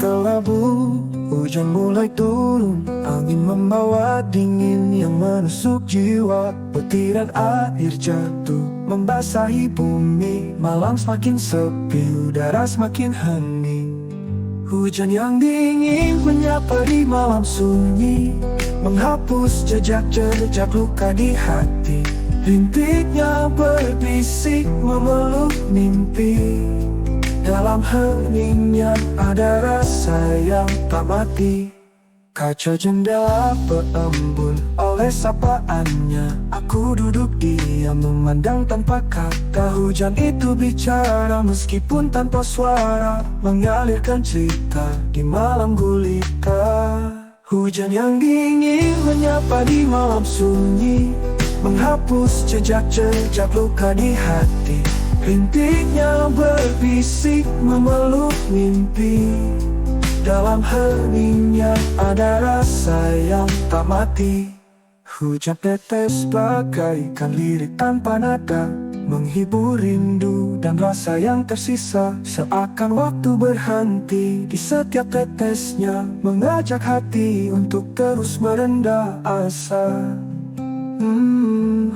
kelabu, hujan mulai turun, angin membawa dingin yang menusuk jiwa. Butiran air jatuh membasahi bumi, malam semakin sepi, udara semakin hening. Hujan yang dingin menyapa di malam sunyi, menghapus jejak-jejak luka di hati. Rintiknya berbisik memeluk mimpi, dalam heningnya ada rasa yang tak mati. Kaca jendela berembun oleh sapaannya, aku duduk diam memandang tanpa kata. Hujan itu bicara meskipun tanpa suara, mengalirkan cerita di malam gulita. Hujan yang dingin menyapa di malam sunyi, menghapus jejak-jejak luka di hati. Rintiknya berbisik memeluk mimpi, dalam heningnya ada rasa yang tak mati. Hujan tetes bagaikan lirik tanpa nada, menghibur rindu dan rasa yang tersisa. Seakan waktu berhenti di setiap tetesnya, mengajak hati untuk terus merendah asa.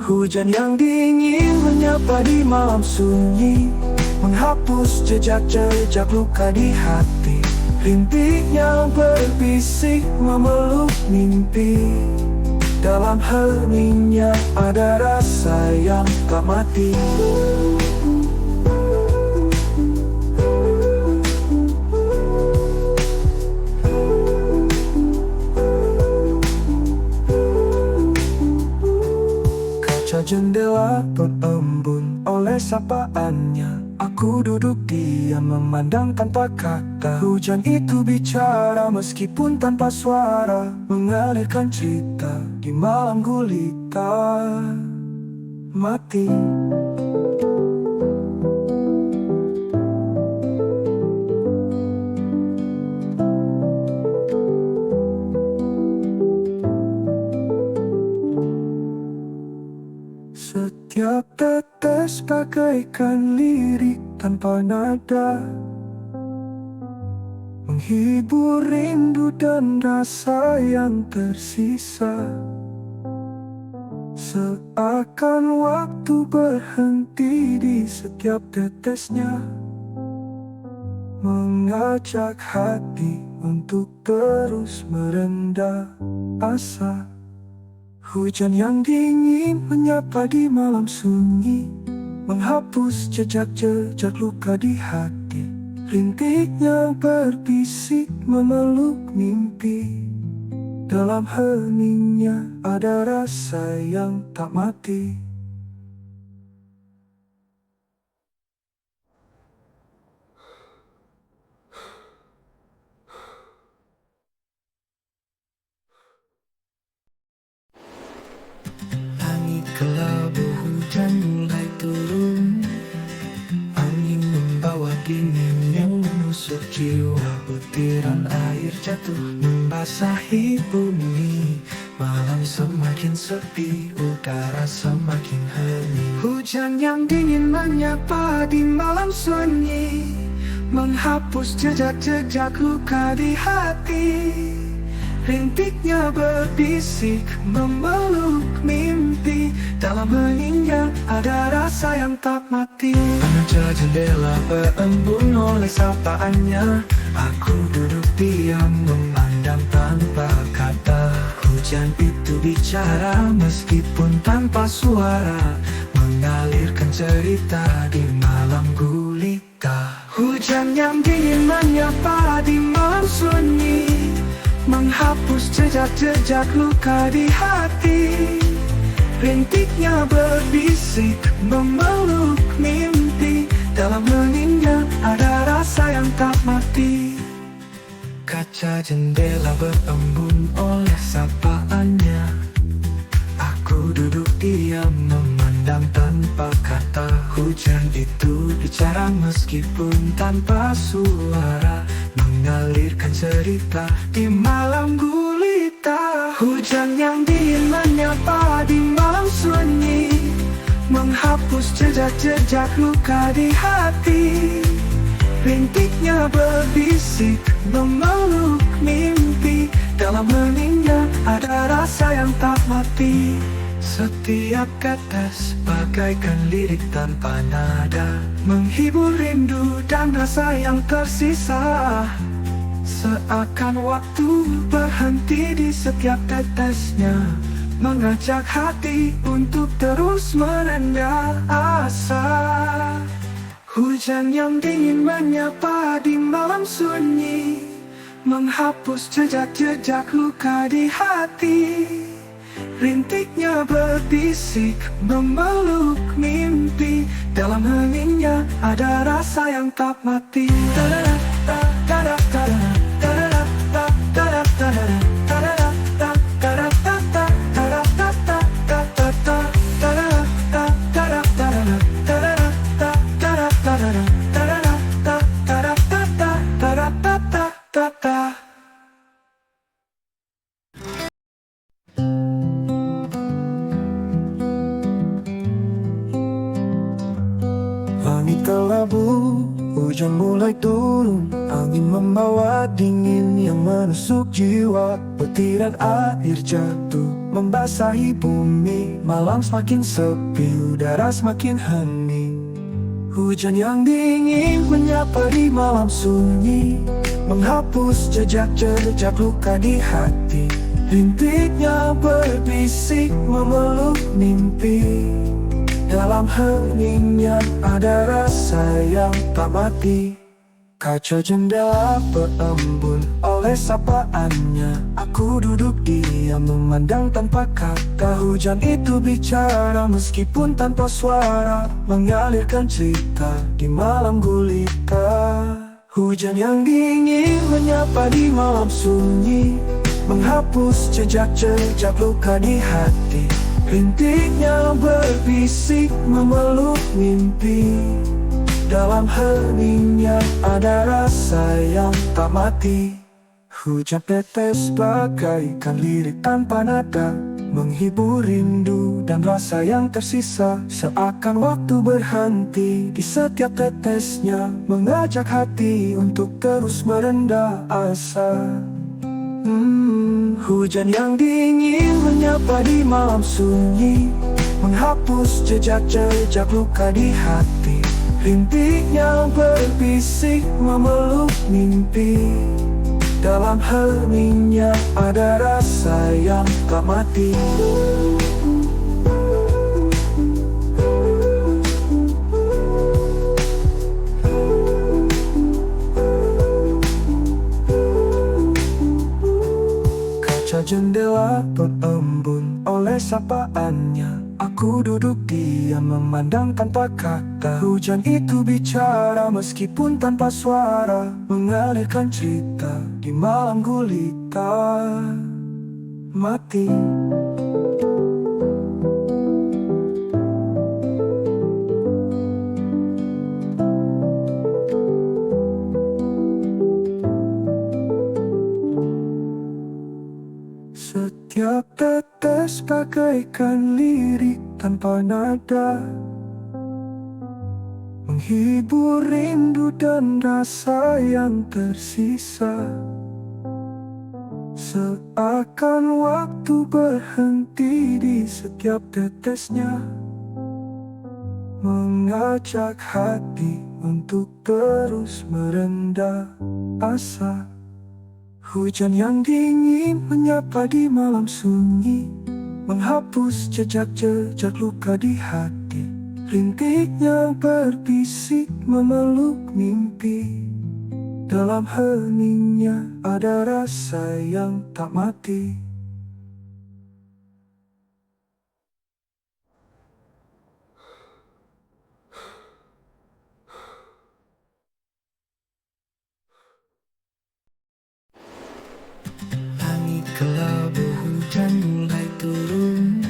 Hujan yang dingin menyapa di malam sunyi, menghapus jejak-jejak luka di hati. Rintiknya berbisik memeluk mimpi, dalam heningnya ada rasa yang tak mati. Kaca jendela berembun oleh sapaannya, aku duduk diam memandang tanpa kata. Hujan itu bicara meskipun tanpa suara, mengalirkan cerita di malam gulita mati. Setiap tetes bagaikan lirik tanpa nada, menghibur rindu dan rasa yang tersisa. Seakan waktu berhenti di setiap tetesnya, mengajak hati untuk terus merendah asa. Hujan yang dingin menyapa di malam sunyi, menghapus jejak-jejak luka di hati. Rintiknya berbisik memeluk mimpi, dalam heningnya ada rasa yang tak mati. Kelabu, hujan mulai turun, angin membawa dingin yang menusuk jiwa. Butiran air jatuh membasahi bumi, malam semakin sepi, udara semakin hening. Hujan yang dingin menyapa di malam sunyi, menghapus jejak-jejak luka di hati. Rintiknya berbisik memeluk mimpi, dalam heningnya ada rasa yang tak mati. Kaca jendela berembun oleh sapaannya, aku duduk diam memandang tanpa kata. Hujan itu bicara meskipun tanpa suara, mengalirkan cerita di malam gulita. Hujan yang dingin menyapa di malam sunyi, menghapus jejak-jejak luka di hati. Rintiknya berbisik memeluk mimpi, dalam heningnya ada rasa yang tak mati. Kaca jendela berembun oleh sapaannya, aku duduk diam memandang tanpa kata. Hujan itu bicara meskipun tanpa suara, mengalirkan cerita di malam gulita. Hujan yang dingin menyapa di malam sunyi, menghapus jejak-jejak luka di hati. Rintiknya berbisik memeluk mimpi. Dalam heningnya ada rasa yang tak mati. Setiap tetes bagaikan lirik tanpa nada, menghibur rindu dan rasa yang tersisa. Seakan waktu berhenti di setiap tetesnya, mengajak hati untuk terus merendah asa. Hujan yang dingin menyapa di malam sunyi, menghapus jejak-jejak luka di hati. Rintiknya berbisik memeluk mimpi. Dalam heningnya ada rasa yang tak mati. Langit kelabu, hujan mulai turun. Angin membawa dingin yang menusuk jiwa. Butiran air jatuh membasahi bumi. Malam semakin sepi, udara semakin hening. Hujan yang dingin menyapa di malam sunyi, menghapus jejak-jejak luka di hati. Rintiknya berbisik memeluk mimpi. Dalam heningnya ada rasa yang tak mati. Kaca jendela berembun oleh sapaannya. Aku duduk diam memandang tanpa kata. Hujan itu bicara meskipun tanpa suara, mengalirkan cerita di malam gulita. Hujan yang dingin menyapa di malam sunyi, menghapus jejak-jejak luka di hati. Rintiknya berbisik memeluk mimpi. Dalam heningnya ada rasa yang tak mati. Hujan tetes bagaikan lirik tanpa nada, menghibur rindu dan rasa yang tersisa. Seakan waktu berhenti di setiap tetesnya, mengajak hati untuk terus merendah asa. Hujan yang dingin menyapa di malam sunyi, menghapus jejak-jejak luka di hati. Rintiknya berbisik memeluk mimpi. Dalam heningnya ada rasa yang tak mati. Jendela berembun oleh sapaannya. Aku duduk diam memandang tanpa kata. Hujan itu bicara meskipun tanpa suara, mengalirkan cerita di malam gulita mati. Setiap tetes bagaikan lirik tanpa nada, menghibur rindu dan rasa yang tersisa. Seakan waktu berhenti di setiap tetesnya, mengajak hati untuk terus merendah asa. Hujan yang dingin menyapa di malam sunyi, menghapus jejak-jejak luka di hati. Rintiknya berbisik memeluk mimpi. Dalam heningnya ada rasa yang tak mati. Kelabu hujan mulai turun.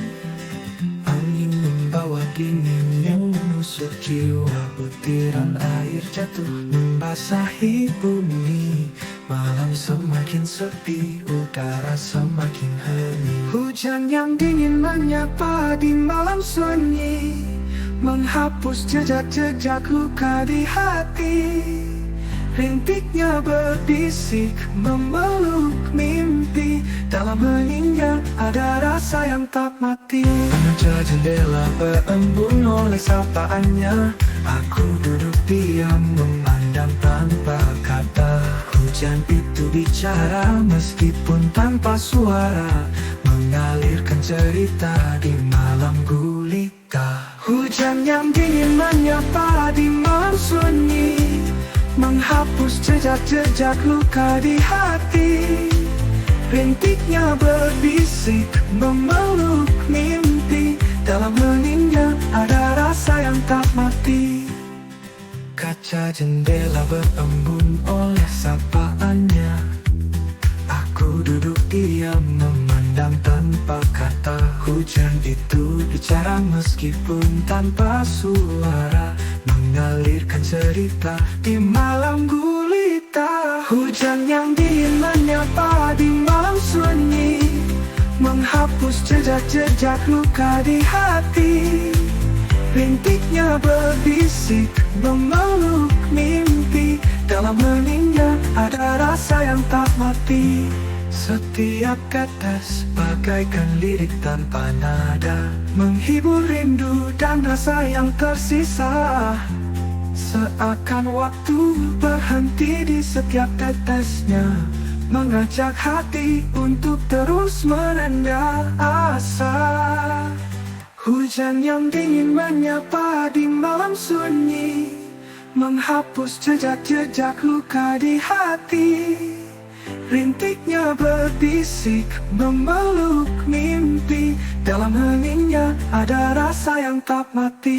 Angin membawa dingin yang menusuk jiwa. Butiran air jatuh membasahi bumi. Malam semakin sepi, udara semakin hening. Hujan yang dingin menyapa di malam sunyi, menghapus jejak-jejak luka di hati. Rintiknya berbisik memeluk mimpi. Dalam heningnya ada rasa yang tak mati. Meja jendela berembun oleh sapaannya. Aku duduk diam memandang tanpa kata. Hujan itu bicara meskipun tanpa suara, mengalirkan cerita di malam gulita. Hujan yang dingin menyapa di malam sunyi, menghapus jejak-jejak luka di hati. Rintiknya berbisik memeluk mimpi. Dalam heningnya ada rasa yang tak mati. Kaca jendela berembun oleh sapaannya. Aku duduk diam memandang tanpa kata. Hujan itu bicara meskipun tanpa suara, mengalirkan cerita di malam gulita. Hujan yang dingin menyapa di malam sunyi, menghapus jejak-jejak luka di hati. Rintiknya berbisik memeluk mimpi. Dalam heningnya ada rasa yang tak mati. Setiap tetes bagaikan lirik tanpa nada, menghibur rindu dan rasa yang tersisa. Seakan waktu berhenti di setiap tetesnya, mengajak hati untuk terus merendah asa. Hujan yang dingin menyapa di malam sunyi, menghapus jejak-jejak luka di hati. Rintiknya berbisik memeluk mimpi. Dalam heningnya ada rasa yang tak mati.